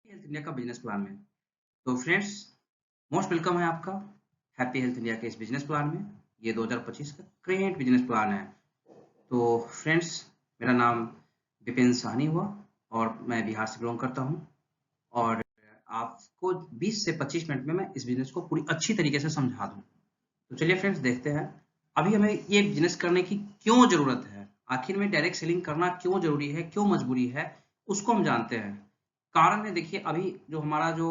Health India का business plan में। तो फ्रेंड्स, मोस्ट वेलकम है आपका हैप्पी हेल्थ इंडिया के इस बिजनेस प्लान में। ये 2025 का ग्रेट बिजनेस प्लान है। तो फ्रेंड्स, मेरा नाम विपिन साहनी हुआ और मैं बिहार से बिलोंग करता हूँ। और आपको 20 से 25 मिनट में मैं इस बिजनेस को पूरी अच्छी तरीके से समझा दूँ। तो चलिए फ्रेंड्स, देखते हैं अभी हमें ये बिजनेस करने की क्यों ज़रूरत है, आखिर में डायरेक्ट सेलिंग करना क्यों ज़रूरी है, क्यों मजबूरी है, उसको हम जानते हैं। कारण है, देखिए अभी जो हमारा जो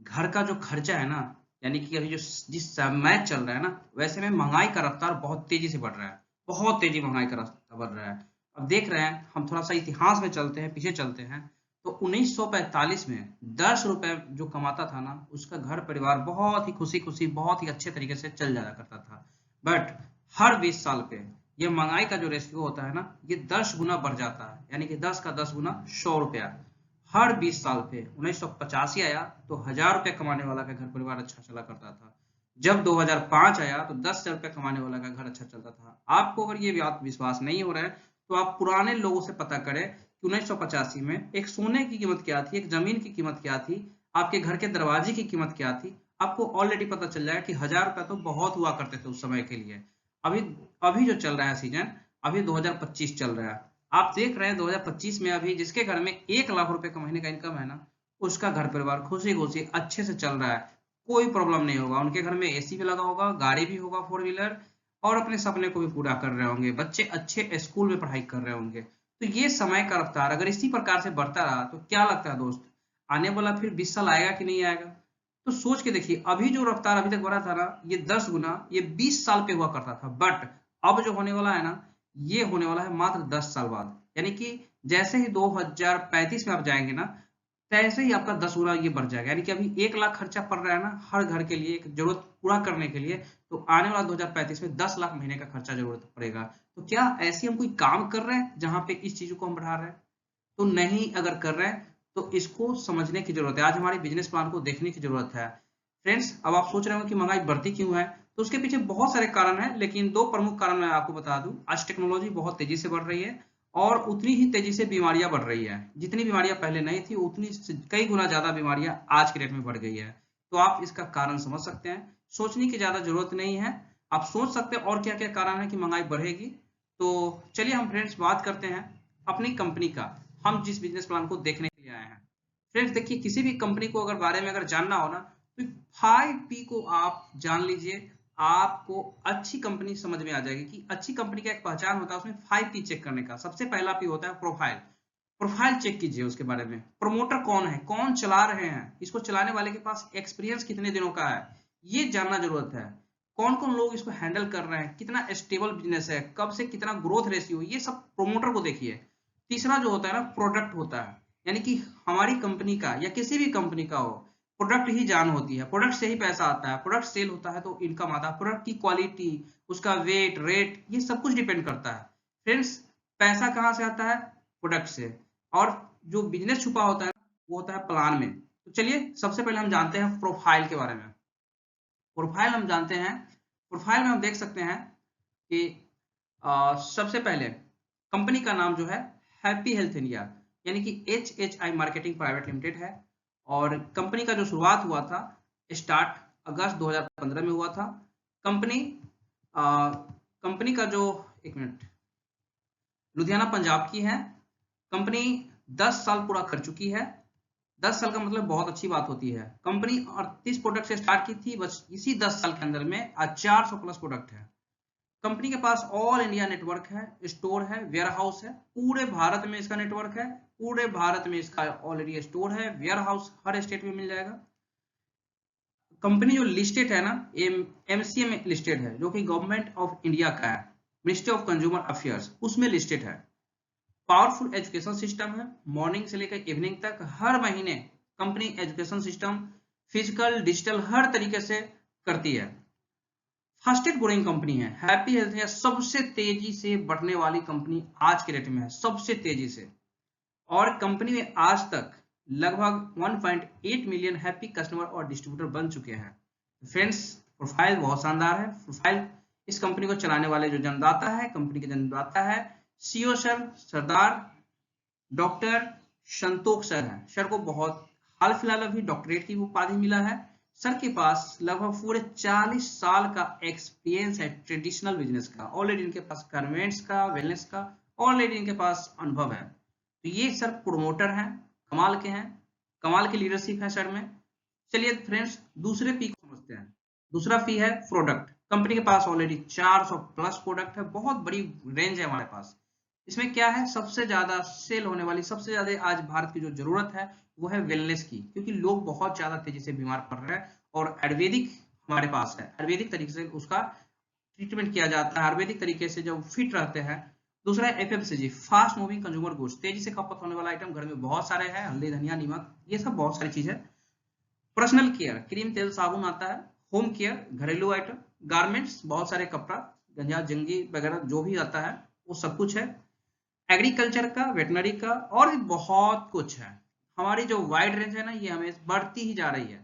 घर का जो खर्चा है ना, यानी कि अभी जो जिस समय चल रहा है ना, वैसे में महंगाई का रफ्तार बहुत तेजी से बढ़ रहा है। बहुत तेजी महंगाई का रफ्तार बढ़ रहा है। अब देख रहे हैं, हम थोड़ा सा इतिहास में चलते हैं, पीछे चलते हैं। तो 1945 में 10 रुपए जो कमाता था ना, उसका घर परिवार बहुत ही खुशी खुशी बहुत ही अच्छे तरीके से चल जाया करता था। बट हर 20 साल पे ये महंगाई का जो रेशियो होता है ना, ये 10 गुना बढ़ जाता है, यानी कि 10 का 10 गुना 100 रुपया। हर 20 साल पे 1985 आया तो 1000 रुपये कमाने वाला का घर परिवार अच्छा चला करता था। जब 2005 आया तो 10,000 रुपये कमाने वाला का घर अच्छा चलता था। आपको अगर ये बात विश्वास नहीं हो रहा है तो आप पुराने लोगों से पता करें कि 1985 में एक सोने की कीमत क्या थी, एक जमीन की कीमत क्या थी, आपके घर के दरवाजे की कीमत क्या थी। आपको ऑलरेडी पता चल जाएगा कि 1000 रुपये तो बहुत हुआ करते थे उस समय के लिए। अभी अभी जो चल रहा है सीजन, अभी 2025 चल रहा है। आप देख रहे हैं 2025 में अभी जिसके घर में 1 लाख रुपए का महीने का इनकम है ना, उसका घर परिवार खुशी खुशी अच्छे से चल रहा है। कोई प्रॉब्लम नहीं होगा, उनके घर में एसी भी लगा होगा, गाड़ी भी होगा, फोर व्हीलर, और अपने सपने को भी पूरा कर रहे होंगे, बच्चे अच्छे स्कूल में पढ़ाई कर रहे होंगे। तो ये समय का रफ्तार अगर इसी प्रकार से बढ़ता रहा तो क्या लगता है दोस्त, आने वाला फिर 20 साल आएगा कि नहीं आएगा? तो सोच के देखिए, अभी जो रफ्तार अभी तक बढ़ा था ना, ये 10 गुना ये 20 साल पे हुआ करता था। बट अब जो होने वाला है ना, ये होने वाला है मात्र 10 साल बाद। यानी कि जैसे ही 2035 में आप जाएंगे ना, तैसे ही आपका 10 गुना ये बढ़ जाएगा। यानी कि अभी 1 लाख खर्चा पड़ रहा है ना हर घर के लिए, एक जरूरत पूरा करने के लिए, तो आने वाला 2035 में 10 लाख महीने का खर्चा जरूरत पड़ेगा। तो क्या ऐसे हम कोई काम कर रहे हैं जहां पे इस चीजों को हम बढ़ा रहे हैं? तो नहीं, अगर कर रहे हैं तो इसको समझने की जरूरत है। आज हमारे बिजनेस प्लान को देखने की जरूरत है। फ्रेंड्स, अब आप सोच रहे हो कि महंगाई बढ़ती क्यों है, तो उसके पीछे बहुत सारे कारण हैं, लेकिन दो प्रमुख कारण मैं आपको बता दूं। आज टेक्नोलॉजी बहुत तेजी से बढ़ रही है और उतनी ही तेजी से बीमारियां बढ़ रही है। जितनी बीमारियां पहले नहीं थी, उतनी कई गुना ज्यादा बीमारियां आज के डेट में बढ़ गई है। तो आप इसका कारण समझ सकते हैं, सोचने की ज्यादा जरूरत नहीं है। आप सोच सकते हैं और क्या क्या कारण है कि महंगाई बढ़ेगी। तो चलिए हम फ्रेंड्स बात करते हैं अपनी कंपनी का, हम जिस बिजनेस प्लान को देखने के लिए आए हैं। फ्रेंड्स देखिए, किसी भी कंपनी को अगर बारे में अगर जानना हो ना, तो 5P को आप जान लीजिए। आपको अच्छी कंपनी समझ में आ जाएगी कि अच्छी कंपनी का एक पहचान होता है, उसमें 5P चेक करने का। सबसे पहला पी होता है प्रोफाइल। प्रोफाइल चेक कीजिए उसके बारे में, प्रमोटर कौन है, कौन चला रहे हैं, इसको चलाने वाले के पास एक्सपीरियंस कितने दिनों का है, ये जानना जरूरत है। कौन कौन लोग इसको हैंडल कर रहे हैं, कितना स्टेबल बिजनेस है, कब से कितना ग्रोथ रेशियो, ये सब प्रोमोटर को देखिए। तीसरा जो होता है ना, प्रोडक्ट होता है। यानी कि हमारी कंपनी का या किसी भी कंपनी का हो, प्रोडक्ट ही जान होती है, प्रोडक्ट से ही पैसा आता है, प्रोडक्ट सेल होता है तो इनकम आता है। प्रोडक्ट की क्वालिटी, उसका वेट, रेट, ये सब कुछ डिपेंड करता है। फ्रेंड्स, पैसा कहाँ से आता है? प्रोडक्ट से। और जो बिजनेस छुपा होता है वो होता है प्लान में। तो चलिए सबसे पहले हम जानते हैं प्रोफाइल के बारे में। प्रोफाइल हम जानते हैं, प्रोफाइल में हम देख सकते हैं कि सबसे पहले कंपनी का नाम जो है हैप्पी हेल्थ इंडिया, यानी कि HHI मार्केटिंग प्राइवेट लिमिटेड है। और कंपनी का जो शुरुआत हुआ था, स्टार्ट अगस्त 2015 में हुआ था। कंपनी कंपनी का जो, एक मिनट, लुधियाना पंजाब की है। कंपनी 10 साल पूरा कर चुकी है। 10 साल का मतलब बहुत अच्छी बात होती है। कंपनी 38 प्रोडक्ट से स्टार्ट की थी, बस इसी 10 साल के अंदर में आज 400 प्लस प्रोडक्ट है। कंपनी के पास ऑल इंडिया नेटवर्क है, स्टोर है, वेयर हाउस है, पूरे भारत में इसका नेटवर्क है। पूरे भारत में इसका ऑलरेडी स्टोर है, वेयर हाउस हर स्टेट में मिल जाएगा। कंपनी जो लिस्टेड है ना, MCA में लिस्टेड है, जो कि गवर्नमेंट ऑफ इंडिया का है, मिनिस्ट्री ऑफ कंज्यूमर अफेयर्स, उसमें लिस्टेड है। पावरफुल एजुकेशन सिस्टम है, मॉर्निंग से लेकर इवनिंग तक हर महीने company education system physical digital हर तरीके से करती है। फास्टेस्ट ग्रोइंग कंपनी है हैप्पी हेल्थ है, सबसे तेजी से बढ़ने वाली कंपनी आज के डेट में है, सबसे तेजी से। और कंपनी में आज तक लगभग 1.8 मिलियन हैप्पी कस्टमर और डिस्ट्रीब्यूटर बन चुके हैं। फ्रेंड्स, प्रोफाइल बहुत शानदार है। प्रोफाइल, इस कंपनी को चलाने वाले जो जन्मदाता है, कंपनी के जन्मदाता है CEO सर सरदार डॉक्टर संतोष सर हैं। सर को बहुत हाल फिलहाल अभी डॉक्टरेट की उपाधि मिला है। सर के पास लगभग पूरे 40 साल का एक्सपीरियंस है ट्रेडिशनल बिजनेस का। ऑलरेडी इनके पास गारमेंट्स का, वेलनेस का ऑलरेडी इनके पास अनुभव है। तो ये सर प्रोमोटर हैं, कमाल के हैं, कमाल की लीडरशिप है सर में। चलिए फ्रेंड्स दूसरे पी को समझते हैं। दूसरा पी है प्रोडक्ट। कंपनी के पास ऑलरेडी 400 प्लस प्रोडक्ट है, बहुत बड़ी रेंज है हमारे पास। इसमें क्या है, सबसे ज्यादा सेल होने वाली, सबसे ज्यादा आज भारत की जो जरूरत है वो है वेलनेस की, क्योंकि लोग बहुत ज्यादा तेजी से बीमार पड़ रहे हैं और आयुर्वेदिक हमारे पास है। आयुर्वेदिक तरीके से उसका ट्रीटमेंट किया जाता है, आयुर्वेदिक तरीके से जो फिट रहते हैं। दूसरा है FMCG, fast moving consumer goods, तेजी से खपत होने वाला आइटम घर में बहुत सारे हैं, हल्दी धनिया नमक ये सब बहुत सारी चीज है। पर्सनल केयर, क्रीम तेल साबुन आता है। होम केयर, घरेलू आइटम। गारमेंट्स, बहुत सारे कपड़ा गंजा जंगी वगैरह जो भी आता है वो सब कुछ है। एग्रीकल्चर का, वेटनरी का और भी बहुत कुछ है। हमारी जो वाइड रेंज है ना ये हमें बढ़ती ही जा रही है।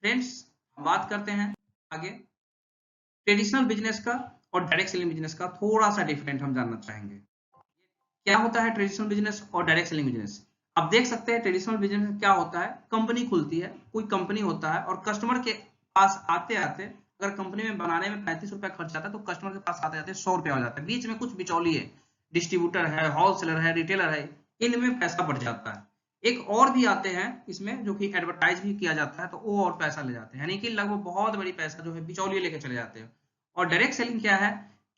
फ्रेंड्स हम बात करते हैं आगे ट्रेडिशनल बिजनेस का और डायरेक्ट सेलिंग बिजनेस का, थोड़ा सा डिफरेंट हम जानना चाहेंगे। क्या होता है ट्रेडिशनल बिजनेस और डायरेक्ट सेलिंग बिजनेस। आप देख सकते हैं ट्रेडिशनल बिजनेस में क्या होता है, कंपनी खुलती है, कोई कंपनी होता है और कस्टमर के पास आते आते अगर कंपनी में बनाने में 35 रुपया खर्च आता है तो कस्टमर के पास आते आते 100 रुपया हो जाता है। बीच में कुछ बिचौली है, डिस्ट्रीब्यूटर है, होलसेलर है, रिटेलर है, इनमें पैसा बढ़ जाता है। एक और भी आते हैं इसमें जो कि एडवर्टाइज भी किया जाता है तो वो और पैसा ले जाते हैं, यानी कि लगभग बहुत बड़ी पैसा जो है बिचौलिए लेके चले जाते हैं। और डायरेक्ट सेलिंग क्या है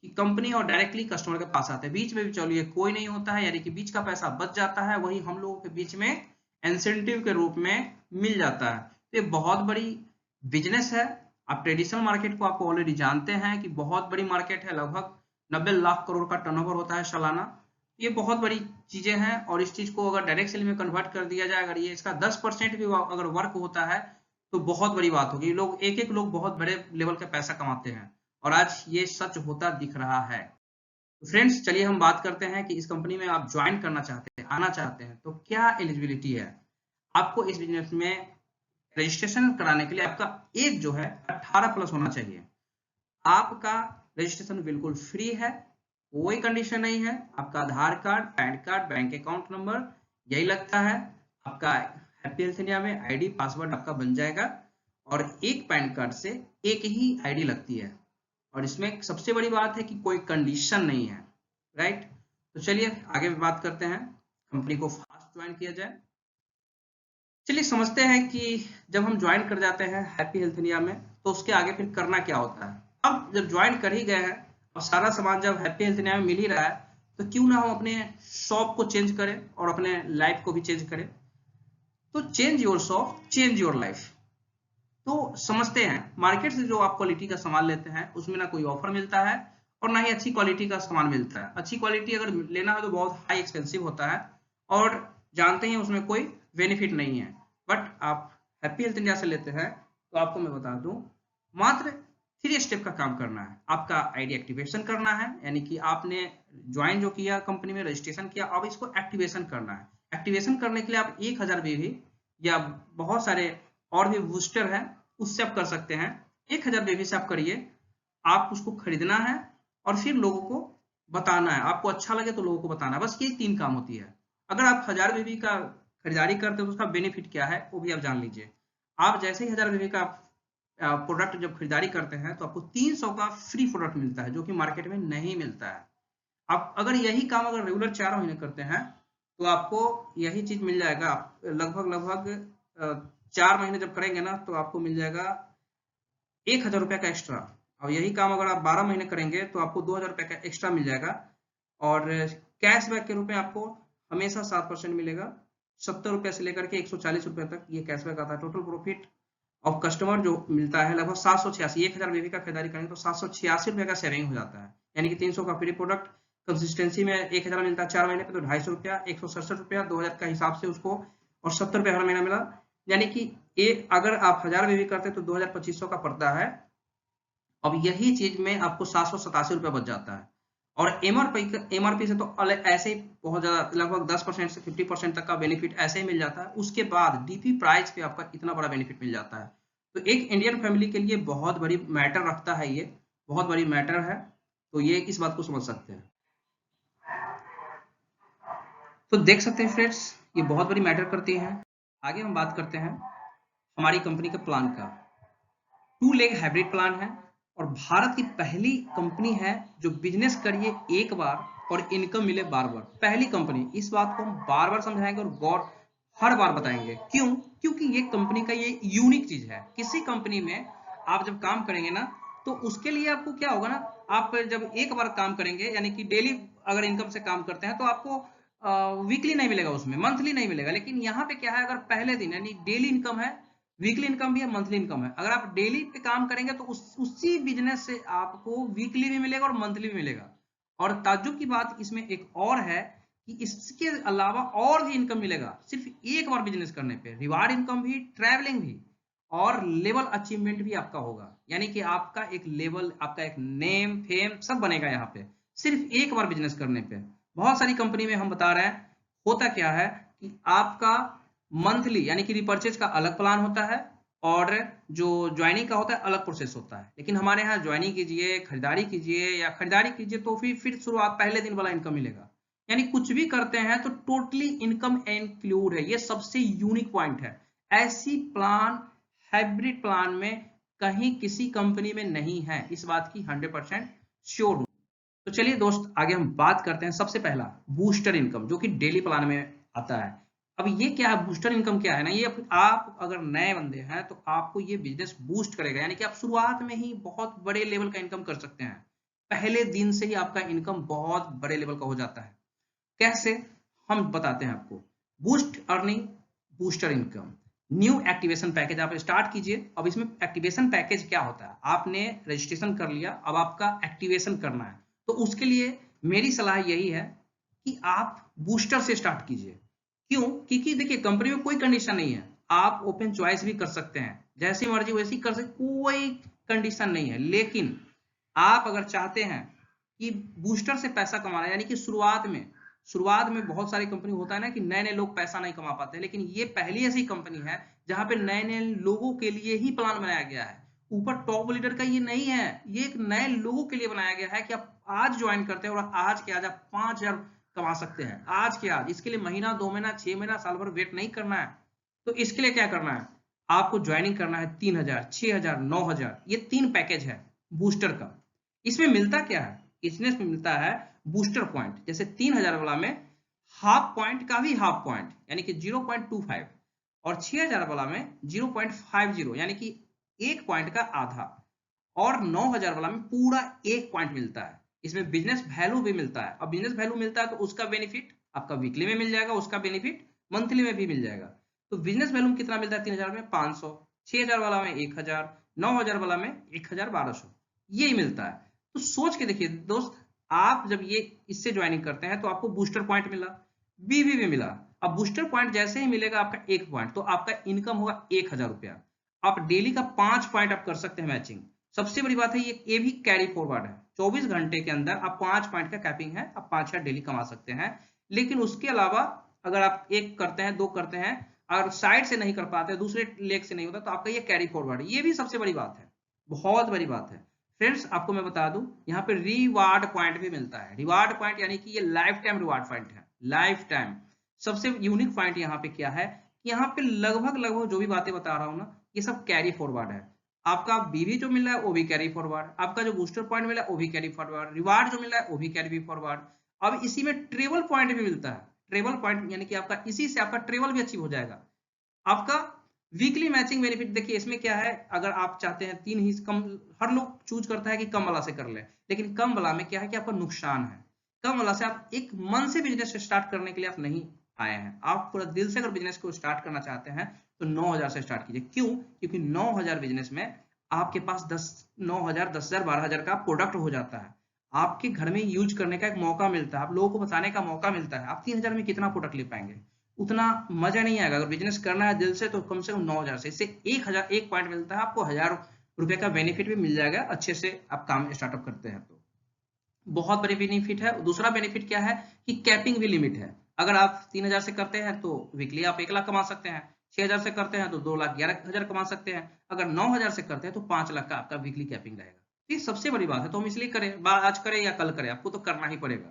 कि कंपनी और डायरेक्टली कस्टमर के पास आते हैं, बीच में बिचौलिए कोई नहीं होता है, यानी कि बीच का पैसा बच जाता है, वही हम लोगों के बीच में इंसेंटिव के रूप में मिल जाता है। तो ये बहुत बड़ी बिजनेस है। आप ट्रेडिशनल मार्केट को आपको ऑलरेडी जानते हैं कि बहुत बड़ी मार्केट है, लगभग 90 लाख करोड़ का टर्नओवर होता है सालाना। ये बहुत बड़ी चीजें हैं और इस चीज को अगर डायरेक्ट सेलिंग में कन्वर्ट कर दिया जाए, अगर ये इसका 10% भी अगर वर्क होता है तो बहुत बड़ी बात होगी। लोग एक एक लोग बहुत बड़े लेवल का पैसा कमाते हैं और आज ये सच होता दिख रहा है। तो फ्रेंड्स चलिए हम बात करते हैं कि इस कंपनी में आप ज्वाइन करना चाहते हैं, आना चाहते हैं तो क्या एलिजिबिलिटी है। आपको इस बिजनेस में रजिस्ट्रेशन कराने के लिए आपका एज जो है 18 प्लस होना चाहिए। आपका रजिस्ट्रेशन बिल्कुल फ्री है, कोई कंडीशन नहीं है। आपका Aadhaar card, PAN card, bank account number यही लगता है। आपका हैप्पी हेल्थ इंडिया में आईडी पासवर्ड आपका बन जाएगा और एक पैन कार्ड से एक ही आईडी लगती है। और इसमें सबसे बड़ी बात है कि कोई कंडीशन नहीं है, राइट। तो चलिए आगे बात करते हैं, कंपनी को फास्ट ज्वाइन किया जाए। चलिए समझते हैं कि जब हम ज्वाइन कर जाते हैं हैप्पी हेल्थ इंडिया में तो उसके आगे फिर करना क्या होता है। अब जब ज्वाइन कर ही गए हैं और सारा सामान जब हैप्पी हेल्थ इंडिया में मिल ही रहा है तो क्यों ना हम अपने शॉप को चेंज करें और अपने लाइफ को भी चेंज करें। तो change your shop, change your life. तो समझते हैं मार्केट से जो आप क्वालिटी का सामान लेते हैं उसमें ना कोई ऑफर मिलता है और ना ही अच्छी क्वालिटी का सामान मिलता है। अच्छी क्वालिटी अगर लेना है तो बहुत हाई एक्सपेंसिव होता है और जानते हैं उसमें कोई बेनिफिट नहीं है। बट आप हैप्पी हेल्थ इंडिया से लेते हैं तो आपको मैं बता दूं मात्र 3 स्टेप का काम करना है। आपका आईडी एक्टिवेशन करना है, यानी कि आपने ज्वाइन जो किया कंपनी में, रजिस्ट्रेशन किया, अब इसको एक्टिवेशन करना है। एक्टिवेशन करने के लिए आप 1000 बेबी या बहुत सारे और भी बूस्टर है उससे आप कर सकते हैं। 1000 बेबी से आप करिए, आप उसको खरीदना है और फिर लोगों को बताना है। आपको अच्छा लगे तो लोगों को बताना है, बस ये 3 काम होती है। अगर आप 1000 बेबी का खरीदारी करते हो तो उसका बेनिफिट क्या है वो भी आप जान लीजिए। आप जैसे ही 1000 बेबी का प्रोडक्ट जब खरीदारी करते हैं तो आपको 300 का फ्री प्रोडक्ट मिलता है जो कि मार्केट में नहीं मिलता है। आप अगर यही काम अगर रेगुलर 4 महीने करते हैं तो आपको यही चीज मिल जाएगा। लगभग 4 महीने जब करेंगे ना तो आपको मिल जाएगा 1000 रुपया का एक्स्ट्रा। और यही काम अगर आप 12 महीने करेंगे तो आपको 2000 रुपया का एक्स्ट्रा मिल जाएगा। और कैशबैक के रूप में आपको हमेशा 7% मिलेगा। 70 रुपया से लेकर के 140 रुपया तक ये कैशबैक आता है। टोटल प्रॉफिट ऑफ कस्टमर जो मिलता है लगभग 786। 1000 बेबी का खरीदारी करेंगे तो 786 रुपया का सेविंग हो जाता है, यानी कि 300 का फ्री प्रोडक्ट। कंसिस्टेंसी में 1000 मिलता है 4 महीने पे तो 250 रुपया, 167 रुपया 2000 का हिसाब से उसको, और 70 रुपया हर महीना मिला। यानी कि ये अगर आप 1000 बेबी करते तो 2200 का पड़ता है। अब यही चीज में आपको 787 रुपया बच जाता है। और एमआरपी से तो ऐसे ही बहुत ज्यादा लगभग 10% से 50% तक का बेनिफिट ऐसे ही मिल जाता है। उसके बाद डीपी प्राइस पे आपका इतना बड़ा बेनिफिट मिल जाता है। तो एक इंडियन फैमिली के लिए बहुत बड़ी मैटर रखता है, ये बहुत बड़ी मैटर है। तो ये इस बात को समझ सकते हैं। तो देख सकते हैं फ्रेंड्स ये बहुत बड़ी मैटर करती है। आगे हम बात करते हैं हमारी कंपनी के प्लान का। 2 लेग हाइब्रिड प्लान है और भारत की पहली कंपनी है जो बिजनेस करिए एक बार और इनकम मिले बार बार। पहली कंपनी, इस बात को हम बार बार समझाएंगे और गौर हर बार बताएंगे। क्यों? क्योंकि ये कंपनी का ये यूनिक चीज है। किसी कंपनी में आप जब काम करेंगे ना, तो उसके लिए आपको क्या होगा ना, आप जब एक बार काम करेंगे यानी कि डेली अगर इनकम से काम करते हैं तो आपको वीकली नहीं मिलेगा, उसमें मंथली नहीं मिलेगा। लेकिन यहाँ पे क्या है, अगर पहले दिन यानी डेली इनकम है, वीकली इनकम भी है, मंथली इनकम है। अगर आप डेली पे काम करेंगे तो उसी बिजनेस से आपको वीकली भी मिलेगा और मंथली भी मिलेगा। और ताज्जुब की बात इसमें एक और है कि इसके अलावा और भी इनकम मिलेगा सिर्फ एक बार बिजनेस करने पे। रिवार्ड इनकम भी, ट्रैवलिंग भी और लेवल अचीवमेंट भी आपका होगा। यानी कि आपका एक लेवल, आपका एक नेम फेम सब बनेगा यहाँ पे सिर्फ एक बार बिजनेस करने पे। बहुत सारी कंपनी में हम बता रहे हैं होता क्या है कि आपका मंथली यानी कि रिपर्चेज का अलग प्लान होता है और जो ज्वाइनिंग का होता है अलग प्रोसेस होता है। लेकिन हमारे यहाँ ज्वाइनिंग कीजिए, खरीदारी कीजिए या खरीदारी कीजिए तो फिर शुरुआत पहले दिन वाला इनकम मिलेगा। यानी कुछ भी करते हैं तो टोटली इनकम इंक्लूड है। ये सबसे यूनिक पॉइंट है। ऐसी प्लान हाइब्रिड प्लान में कहीं किसी कंपनी में नहीं है, इस बात की 100% श्योर हूं। तो चलिए दोस्त, आगे हम बात करते हैं। सबसे पहला बूस्टर इनकम, जो कि डेली प्लान में आता है। अब ये क्या है, बूस्टर इनकम क्या है ना, ये आप अगर नए बंदे हैं तो आपको ये बिजनेस बूस्ट करेगा। यानी कि आप शुरुआत में ही बहुत बड़े लेवल का इनकम कर सकते हैं। पहले दिन से ही आपका इनकम बहुत बड़े लेवल का हो जाता है। कैसे, हम बताते हैं आपको। Boost earning, booster income, new activation package आप स्टार्ट कीजिए। अब इसमें एक्टिवेशन पैकेज क्या होता है, आपने रजिस्ट्रेशन कर लिया, अब आपका एक्टिवेशन करना है। तो उसके लिए मेरी सलाह यही है कि आप बूस्टर से स्टार्ट कीजिए। क्यों? क्योंकि देखिए कंपनी में कोई कंडीशन नहीं है, आप ओपन चॉइस भी कर सकते हैं, जैसी मर्जी वैसी कर सकते, कोई कंडीशन नहीं है। लेकिन आप अगर चाहते हैं कि बूस्टर से पैसा कमाना, यानी कि शुरुआत में बहुत सारी कंपनी होता है ना कि नए नए लोग पैसा नहीं कमा पाते, लेकिन ये पहली ऐसी कंपनी है जहां पे नए नए लोगों के लिए ही प्लान बनाया गया है। ऊपर टॉप लीडर का ये नहीं है, ये एक नए लोगों के लिए बनाया गया है कि आप आज ज्वाइन करते हैं और आज के आज आप 5,000 कमा सकते हैं, आज के आज। इसके लिए महीना, 2 महीना, 6 महीना, साल भर वेट नहीं करना है। तो इसके लिए क्या करना है, आपको ज्वाइनिंग करना है 3,000, 6,000, 9,000, ये 3 पैकेज है बूस्टर का। इसमें मिलता क्या है, इसमें मिलता है बूस्टर पॉइंट। जैसे 3,000 वाला में हाफ पॉइंट का भी हाफ पॉइंट यानी कि 0.25 और 6,000 वाला में 0.50 यानी कि 1 पॉइंट का आधा, और 9,000 वाला में पूरा 1 पॉइंट मिलता है। इसमें बिजनेस वैल्यू भी मिलता है। अब बिजनेस वैल्यू मिलता है तो उसका बेनिफिट आपका वीकली में मिल जाएगा, उसका बेनिफिट मंथली में भी मिल जाएगा। तो बिजनेस वैल्यू में कितना मिलता है, 3,000 में 500, 6,000 वाला में 1,000, 9,000 वाला में 1,1200, यही मिलता है। तो सोच के देखिए दोस्त, आप जब ये इससे ज्वाइनिंग करते हैं तो आपको बूस्टर पॉइंट मिला, बीबी भी मिला। अब बूस्टर पॉइंट जैसे ही मिलेगा आपका 1 पॉइंट, तो आपका इनकम होगा 1,000 रुपया। आप डेली का 5 पॉइंट आप कर सकते हैं मैचिंग। सबसे बड़ी बात है ये भी कैरी फॉरवर्ड है। 24 घंटे के अंदर आप 5 पॉइंट का कैपिंग है, आप 5,000 डेली कमा सकते हैं। लेकिन उसके अलावा अगर आप 1 करते हैं, 2 करते हैं और साइड से नहीं कर पाते, दूसरे लेग से नहीं होता, तो आपका ये कैरी फॉरवर्ड है। ये भी सबसे बड़ी बात है, बहुत बड़ी बात है। फ्रेंड्स आपको मैं बता दूं, यहाँ पे रिवार्ड पॉइंट भी मिलता है। रिवार्ड पॉइंट यानी कि ये लाइफ टाइम रिवार्ड पॉइंट है, लाइफ टाइम। सबसे यूनिक पॉइंट यहाँ पे क्या है कि यहाँ पे लगभग जो भी बातें बता रहा हूँ ना, ये सब कैरी फॉरवर्ड है। आपका बीवी जो मिल रहा है वो भी कैरी फॉरवर्ड, आपका जो बूस्टर पॉइंट मिला है वो भी कैरी फॉरवर्ड, रिवार्ड जो मिल रहा है वो भी कैरी फॉरवर्ड। अब इसी में ट्रेवल पॉइंट भी मिलता है। ट्रेवल पॉइंट यानी कि आपका इसी से आपका ट्रेवल भी अचीव हो जाएगा। आपका वीकली मैचिंग बेनिफिट देखिए, इसमें क्या है, अगर आप चाहते हैं 3 ही कम, हर लोग चूज करता है कि कम वाला से कर ले, लेकिन कम वाला में क्या है कि आपका नुकसान है। कम वाला से आप एक मन से बिजनेस स्टार्ट करने के लिए आप नहीं आए हैं, आप पूरा दिल से अगर बिजनेस को स्टार्ट करना चाहते हैं तो 9,000 से स्टार्ट कीजिए। क्यों? क्योंकि 9,000 बिजनेस में आपके पास 9,000, 10,000, 12,000 का प्रोडक्ट हो जाता है। आपके घर में यूज करने का एक मौका मिलता है, आप लोगों को बताने का मौका मिलता है। आप 3,000 में कितना प्रोडक्ट ले पाएंगे, उतना मजा नहीं आएगा। अगर बिजनेस करना है दिल से तो कम से कम 9,000 से, इससे 1,000 1 पॉइंट मिलता है, आपको 1,000 रुपए का बेनिफिट भी मिल जाएगा अच्छे से आप काम स्टार्टअप करते हैं तो। बहुत बड़े बेनिफिट है। दूसरा बेनिफिट क्या है कि कैपिंग भी लिमिट है। अगर आप 3,000 से करते हैं तो वीकली आप 1 लाख कमा सकते हैं, 6,000 से करते हैं तो 2,11,000 कमा सकते हैं, अगर 9,000 से करते हैं तो 5 लाख का आपका वीकली कैपिंग रहेगा। ये सबसे बड़ी बात है। तो हम इसलिए करें, आज करें या कल करें, आपको तो करना ही पड़ेगा।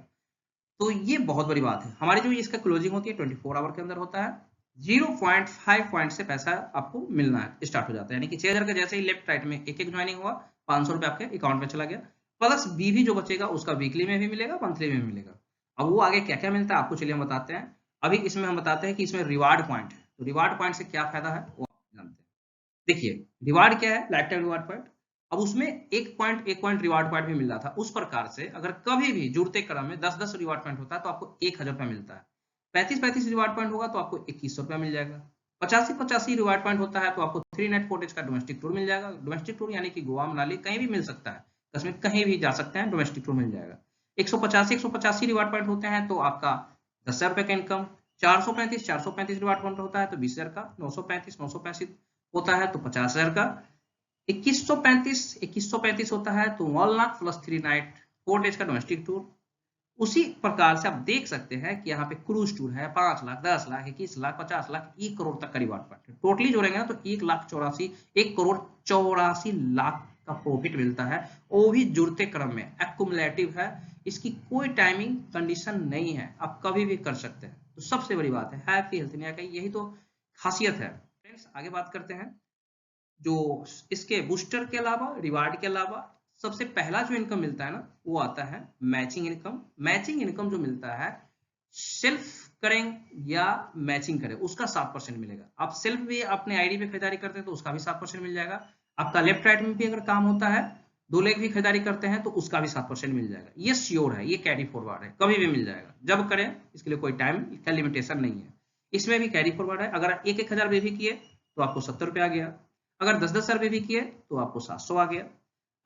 तो ये बहुत बड़ी बात है। हमारी जो इसका क्लोजिंग होती है 24 आवर के अंदर होता है। 0.5 पॉइंट से पैसा आपको मिलना स्टार्ट हो जाता है, यानी कि 6,000 का जैसे ही लेफ्ट राइट में एक एक ज्वाइनिंग हुआ, 500 रुपये आपके अकाउंट में चला गया, प्लस बीवी जो बचेगा उसका वीकली में भी मिलेगा, मंथली में भी मिलेगा। अब वो आगे क्या क्या मिलता है आपको चलिए हम बताते हैं। अभी इसमें हम बताते हैं कि इसमें रिवार्ड पॉइंट है, तो रिवार्ड पॉइंट से क्या फायदा है वो आप जानते हैं। देखिए रिवार्ड क्या है, लाइफ टाइम रिवार्ड पॉइंट। अब उसमें एक पॉइंट रिवार्ड पॉइंट भी मिल रहा था, उस प्रकार से अगर कभी भी जुड़ते क्रम में 10-10 रिवार्ड पॉइंट होता है तो आपको 1,000 रुपया मिलता है। 35-35 रिवार्ड पॉइंट होगा तो आपको 2,100 रुपया मिल जाएगा। 85-85 रिवार्ड पॉइंट होता है तो आपको 3 नाइट 4 डेज का डोमेस्टिक टूर मिल जाएगा। डोमेस्टिक टूर यानी कि गोवा मनाली कहीं भी मिल सकता है, कश्मीर कहीं भी जा सकते हैं, डोमेस्टिक टूर मिल जाएगा। 185 रिवार्ड पॉइंट होते हैं तो आपका 10,000 रुपये का इनकम। 435 रिवार्ड पॉइंट होता है तो 20,000 का। 935 होता है तो 50,000 का। 2135 होता है तो 1 लाख प्लस 3 नाइट 4 डेज का डोमेस्टिक टूर। उसी प्रकार से आप देख सकते हैं कि यहाँ पे क्रूज टूर है 5 लाख, 10 लाख, 21 लाख, 50 लाख, 1 करोड़ तक का रिवार्ड पॉइंट है। टोटली जोड़ेंगे ना तो 1 करोड़ 84 लाख का प्रॉफिट मिलता है, वो भी जुड़ते क्रम में, एक्युमुलेटिव है। इसकी कोई टाइमिंग कंडीशन नहीं है, आप कभी भी कर सकते हैं। तो सबसे बड़ी बात है हैप्पी हेल्थ इंडिया का यही तो खासियत है। फ्रेंड्स आगे बात करते हैं, जो इसके बूस्टर के अलावा, रिवार्ड के अलावा सबसे पहला जो इनकम मिलता है ना वो आता है मैचिंग इनकम। मैचिंग इनकम जो मिलता है, सेल्फ करें या मैचिंग करें उसका 7% मिलेगा। आप सेल्फ भी अपने आईडी पे खरीदारी करते हैं तो उसका भी 7% मिल जाएगा। आपका लेफ्ट राइट में भी अगर काम होता है, 2 लेग भी खरीदारी करते हैं तो उसका भी 7% मिल जाएगा। ये श्योर है, ये कैरी फॉरवर्ड है, कभी भी मिल जाएगा जब करें, इसके लिए कोई टाइम का लिमिटेशन नहीं है। इसमें भी कैरी फॉरवर्ड है, अगर 1,000 भी किए तो आपको 70 रुपये आ गया, अगर 10,000 भी किए तो आपको 700 आ गया।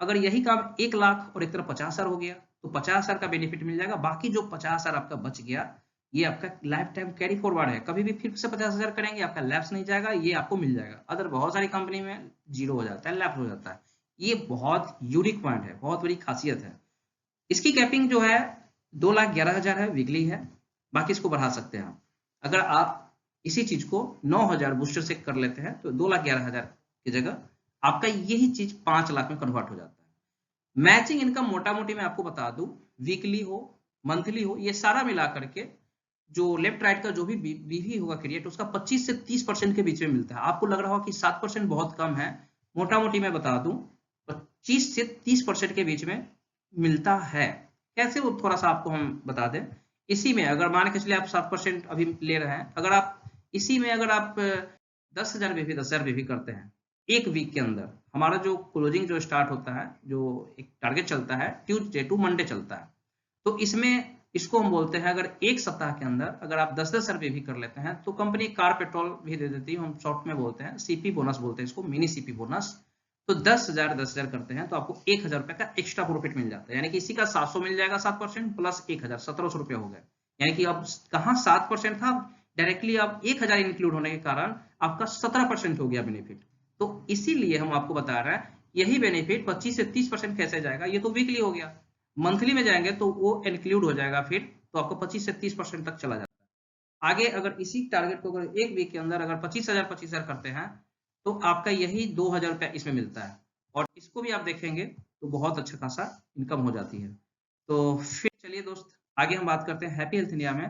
अगर यही काम 1 लाख और एक तरफ 50,000 हो गया तो 50,000 का बेनिफिट मिल जाएगा। बाकी जो 50,000 आपका बच गया ये आपका लाइफ टाइम कैरी फॉरवर्ड है, कभी भी फिर से 50,000 करेंगे आपका लैप्स नहीं जाएगा, ये आपको मिल जाएगा। अदर बहुत सारी कंपनी में जीरो हो जाता है, लैप्स हो जाता है। ये बहुत यूनिक पॉइंट है, बहुत बड़ी खासियत है। इसकी कैपिंग जो है 2,11,000 है, वीकली है। बाकी इसको बढ़ा सकते हैं आप, अगर आप इसी चीज को 9,000 बूस्टर से कर लेते हैं तो 2,11,000 की जगह आपका यही चीज 5 लाख में कन्वर्ट हो जाता है। मैचिंग इनकम मोटा मोटी मैं आपको बता दूं, वीकली हो मंथली हो, ये सारा मिला करके जो लेफ्ट राइट का जो भी बीवी होगा क्रिएट, उसका 25 से 30% के बीच में मिलता है। आपको लग रहा हो कि 7% बहुत कम है, मोटा मोटी मैं बता दूं 25 से 30% के बीच में मिलता है। कैसे वो थोड़ा सा आपको हम बता दें। इसी में अगर मान के चलिए आप 7% अभी ले रहे हैं, अगर आप इसी में अगर आप 10,000 भी 10,000 भी करते हैं एक वीक के अंदर, हमारा जो क्लोजिंग जो स्टार्ट होता है, जो एक टारगेट चलता है ट्यूसडे टू मंडे चलता है, तो इसमें इसको हम बोलते हैं अगर एक सप्ताह के अंदर अगर आप 10-10 रुपये भी कर लेते हैं तो कंपनी कार पेट्रोल भी दे देती है। हम शॉर्ट में बोलते हैं सीपी बोनस, बोलते हैं इसको मिनी सीपी बोनस। तो 10,000 करते हैं तो आपको 1,000 रुपये का एक्स्ट्रा प्रॉफिट मिल जाता है, यानी कि इसी का 700 मिल जाएगा 7% प्लस 1,000 1,700 रुपये हो गए। यानी कि अब कहाँ 7% था, डायरेक्टली अब 1,000 इंक्लूड होने के कारण आपका 17% हो गया बेनिफिट। तो इसीलिए हम आपको बता रहे हैं यही बेनिफिट 25 से 30% कैसे जाएगा, ये तो वीकली हो गया। मंथली में जाएंगे तो वो इंक्लूड हो जाएगा, फिर तो आपको 25 से 30% तक चला जाता है। आगे अगर इसी टारगेट को अगर एक वीक के अंदर अगर 25,000 करते हैं तो आपका यही 2,000 रुपया इसमें मिलता है, और इसको भी आप देखेंगे तो बहुत अच्छा खासा इनकम हो जाती है। तो फिर चलिए दोस्त आगे हम बात करते हैं हैप्पी हेल्थ इंडिया में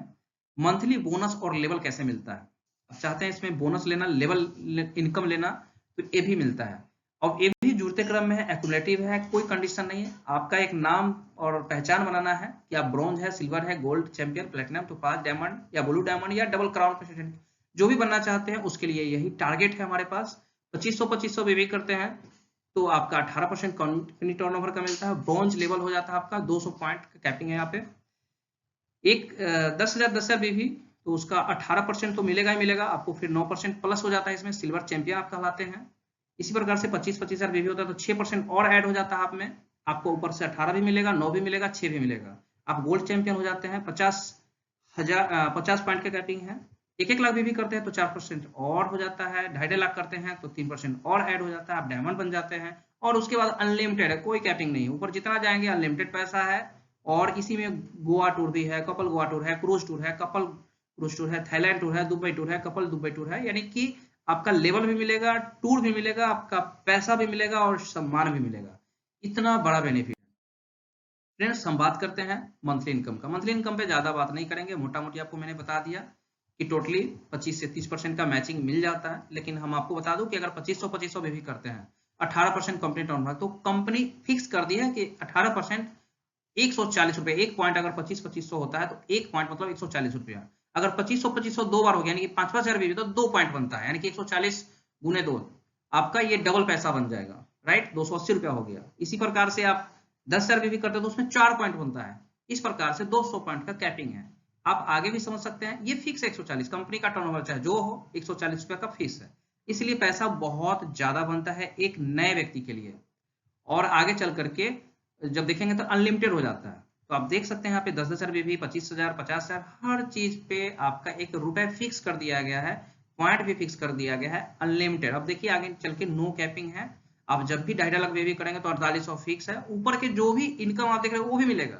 मंथली बोनस और लेवल कैसे मिलता है। आप चाहते हैं इसमें बोनस लेना, लेवल इनकम लेना, तो ये भी मिलता है। और ये भी जुड़ते क्रम में है, एक्युमुलेटिव है, कोई कंडीशन नहीं है। आपका एक नाम और पहचान बनाना है कि आप ब्रॉन्ज है, सिल्वर है, gold champion, platinum, topaz, diamond या ब्लू डायमंड या डबल क्राउन प्रेसिडेंट, जो भी बनना चाहते हैं उसके लिए यही टारगेट है हमारे पास। 2500 भी करते हैं तो आपका 18% कंपनी टर्नओवर का मिलता है। ब्रॉन्ज लेवल हो जाता है आपका 200 पॉइंट का कैपिंग है यहाँ पे। एक 10,000 भी तो उसका 18% तो मिलेगा ही मिलेगा आपको, फिर 9% प्लस हो जाता है इसमें, सिल्वर चैंपियन आप कहलाते हैं। इसी प्रकार से 25,000 भी होता है तो 6% और ऐड हो जाता है आप में, आपको ऊपर से 18 भी मिलेगा, 9 भी मिलेगा, 6 भी मिलेगा। आप गोल्ड चैंपियन हो जाते हैं, 50 पॉइंट का कैपिंग है। 1-1 लाख भी करते हैं तो 4% और हो जाता है, 2.5 लाख करते हैं तो 3% और ऐड हो जाता है, आप डायमंड बन जाते हैं। और उसके बाद अनलिमिटेड है, कोई कैपिंग नहीं, ऊपर जितना जाएंगे अनलिमिटेड पैसा है। और इसी में गोवा टूर भी है, कपल गोवा टूर है, क्रूज टूर है, कपल क्रूज टूर है, थाईलैंड टूर है, दुबई टूर है, कपल दुबई टूर है। यानी कि आपका लेवल भी मिलेगा, टूर भी मिलेगा, आपका पैसा भी मिलेगा और सम्मान भी मिलेगा। इतना बड़ा बेनिफिट। फ्रेंड्स हम बात करते हैं मंथली इनकम का। मंथली इनकम पे ज्यादा बात नहीं करेंगे, मोटा मोटी आपको मैंने बता दिया कि टोटली 25 से 30% का मैचिंग मिल जाता है। लेकिन हम आपको बता दूं कि अगर 2500 भी करते हैं, 18% कंपनी टर्नओवर, तो कंपनी फिक्स कर दी है कि 18% 140 रुपए। एक पॉइंट अगर 2500 होता है तो एक पॉइंट मतलब 140 रुपया। अगर 2500 दो बार हो गया यानी कि 5,000 भी तो 2 पॉइंट बनता है, यानी कि 140 गुने 2, आपका ये डबल पैसा बन जाएगा, राइट। 280 रुपया हो गया। इसी प्रकार से आप 10,000 भी करते हैं तो उसमें 4 पॉइंट बनता है। इस प्रकार से 200 पॉइंट का कैपिंग है। आप आगे भी समझ सकते हैं, ये फिक्स 140, कंपनी का टर्नओवर चाहे जो हो 140 रुपया का फिक्स है। इसलिए पैसा बहुत ज्यादा बनता है एक नए व्यक्ति के लिए। और आगे चल करके जब देखेंगे तो अनलिमिटेड हो जाता है। तो आप देख सकते हैं यहाँ पे 10,000 भी 25,000 50,000 हर चीज पे आपका एक रुपए फिक्स कर दिया गया है, पॉइंट भी फिक्स कर दिया गया है, अनलिमिटेड। अब देखिए आगे चल के नो कैपिंग है। आप जब भी 2.5 लाख भी करेंगे तो 4800 फिक्स है। ऊपर के जो भी इनकम आप देख रहे हैं वो भी मिलेगा।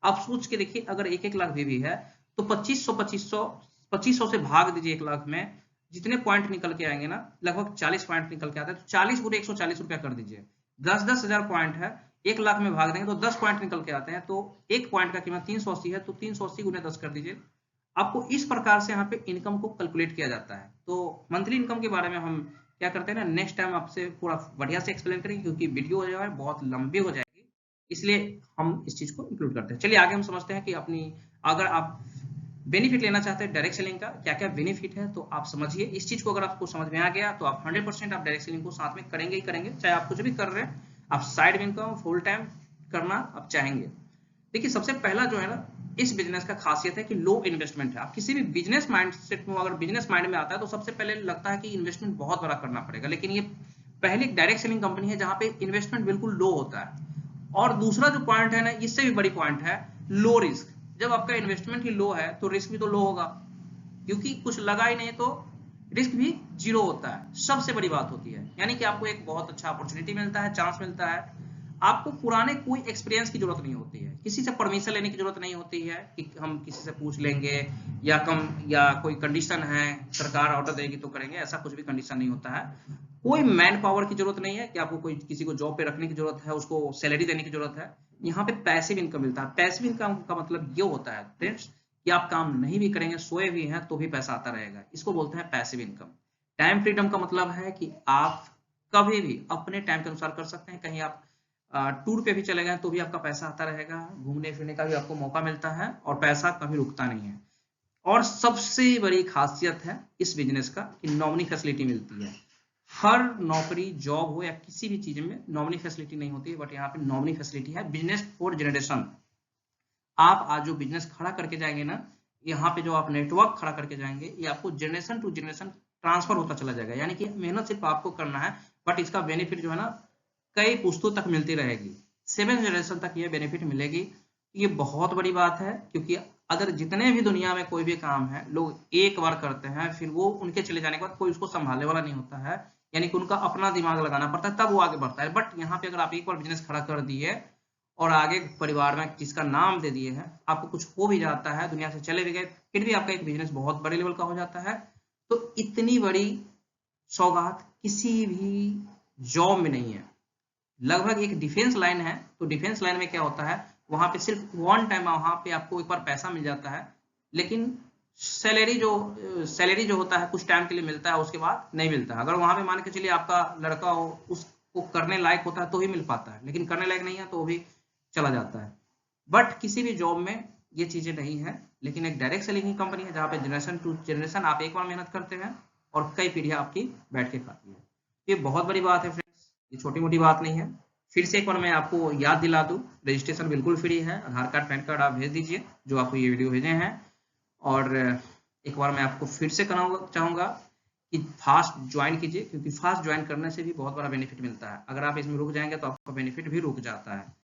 आप सोच के देखिए, अगर 1 लाख भी है तो 2500 से भाग दीजिए 1 लाख में, जितने पॉइंट निकल के आएंगे ना, लगभग 40 पॉइंट निकल के आते हैं। तो 40 गुणे 140 रुपया कर दीजिए। 10,000 पॉइंट है, 1 लाख में भाग देंगे तो 10 पॉइंट निकल के आते हैं। तो एक पॉइंट का कीमत 380 है, तो 380 गुने 10 कर दीजिए। आपको इस प्रकार से यहाँ पे इनकम को कैलकुलेट किया जाता है। तो मंथली इनकम के बारे में हम क्या करते हैं ना, नेक्स्ट टाइम आपसे पूरा बढ़िया से एक्सप्लेन करेंगे, क्योंकि वीडियो जो है बहुत लंबी हो जाएगी, इसलिए हम इस चीज को इंक्लूड करते हैं। चलिए आगे हम समझते हैं कि अपनी, अगर आप बेनिफिट लेना चाहते हैं डायरेक्ट सेलिंग का, क्या क्या बेनिफिट है, तो आप समझिए इस चीज को। अगर आपको समझ में आ गया तो आप 100% आप डायरेक्ट सेलिंग को साथ में करेंगे ही करेंगे, चाहे आप कुछ भी कर रहे हैं। आप साइड इनकम फुल टाइम करना आप चाहेंगे। देखिए सबसे पहला जो है ना, इस बिजनेस का खासियत है कि लो इन्वेस्टमेंट है। आप किसी भी बिजनेस माइंडसेट में, अगर बिजनेस माइंड में आता है तो सबसे पहले लगता है कि इन्वेस्टमेंट बहुत बड़ा करना पड़ेगा, लेकिन ये पहली डायरेक्ट सेलिंग कंपनी है जहां पे इन्वेस्टमेंट बिल्कुल लो होता है। और दूसरा जो पॉइंट है ना, इससे भी बड़ी पॉइंट है, लो रिस्क। जब आपका इन्वेस्टमेंट ही लो है तो रिस्क भी तो लो होगा, क्योंकि कुछ लगा ही नहीं तो रिस्क भी जीरो होता है। सबसे बड़ी बात होती है, यानी कि आपको एक बहुत अच्छा अपॉर्चुनिटी मिलता है, चांस मिलता है। आपको पुराने कोई एक्सपीरियंस की जरूरत नहीं होती है, किसी से परमिशन लेने की जरूरत नहीं होती है कि हम किसी से पूछ लेंगे या कम, या कोई कंडीशन है सरकार ऑर्डर देगी तो करेंगे, ऐसा कुछ भी कंडीशन नहीं होता है। कोई मैन पावर की जरूरत नहीं है कि आपको कोई किसी को जॉब पे रखने की जरूरत है, उसको सैलरी देने की जरूरत है। यहाँ पे पैसिव इनकम मिलता है। पैसिव इनकम का मतलब ये होता है फ्रेंड्स कि आप काम नहीं भी करेंगे, सोए भी हैं तो भी पैसा आता रहेगा। इसको बोलते हैं पैसिव इनकम। टाइम फ्रीडम का मतलब है कि आप कभी भी अपने टाइम के अनुसार कर सकते हैं। कहीं आप टूर पे भी चले गए तो भी आपका पैसा आता रहेगा, घूमने फिरने का भी आपको मौका मिलता है, और पैसा कभी रुकता नहीं है। और सबसे बड़ी खासियत है इस बिजनेस का कि नॉमिनी फैसिलिटी मिलती है। हर नौकरी, जॉब हो या किसी भी चीज में नॉमिनी फैसिलिटी नहीं होती है, बट यहाँ पे नॉमिनी फैसिलिटी है। Business for generation. आप आज जो बिजनेस खड़ा करके जाएंगे ना, यहाँ पे जो आप नेटवर्क खड़ा करके जाएंगे, ये आपको जनरेशन टू जनरेशन ट्रांसफर होता चला जाएगा। यानी कि मेहनत सिर्फ आपको करना है, बट इसका बेनिफिट जो है ना, कई पुश्तों तक मिलती रहेगी। 7 जनरेशन तक ये बेनिफिट मिलेगी। ये बहुत बड़ी बात है, क्योंकि अगर जितने भी दुनिया में कोई भी काम है, लोग एक बार करते हैं, फिर वो उनके चले जाने के बाद कोई उसको संभालने वाला नहीं होता है, यानी कि उनका अपना दिमाग लगाना पड़ता है, तब वो आगे बढ़ता है। बट यहाँ पे अगर आप एक बार बिजनेस खड़ा कर दिए और आगे परिवार में जिसका नाम दे दिए हैं, आपको कुछ हो भी जाता है, दुनिया से चले भी गए, फिर भी आपका एक बिजनेस बहुत बड़े लेवल का हो जाता है। तो इतनी बड़ी सौगात किसी भी जॉब में नहीं है। लगभग एक डिफेंस लाइन है, तो डिफेंस लाइन में क्या होता है, वहां पे सिर्फ वन टाइम वहां पे आपको एक बार पैसा मिल जाता है, लेकिन सैलरी जो होता है कुछ टाइम के लिए मिलता है, उसके बाद नहीं मिलता है। अगर वहां पे मान के चलिए आपका लड़का हो, उसको करने लायक होता है तो ही मिल पाता है, लेकिन करने लायक नहीं है तो वो भी चला जाता है। बट किसी भी जॉब में ये चीजें नहीं है, लेकिन एक डायरेक्ट सेलिंग की कंपनी है जहाँ पे जनरेशन टू जनरेशन आप एक बार मेहनत करते हैं और कई पीढ़ियां आपकी बैठ के खाती है। ये बहुत बड़ी बात है फ्रेंड्स, ये छोटी मोटी बात नहीं है। फिर से एक बार मैं आपको याद दिला दूं, रजिस्ट्रेशन बिल्कुल फ्री है। आधार कार्ड, पैन कार्ड आप भेज दीजिए जो आपको ये वीडियो भेजे हैं। और एक बार मैं आपको फिर से चाहूंगा कि फास्ट ज्वाइन कीजिए, क्योंकि फास्ट ज्वाइन करने से भी बहुत बड़ा बेनिफिट मिलता है। अगर आप इसमें रुक जाएंगे तो आपका बेनिफिट भी रुक जाता है।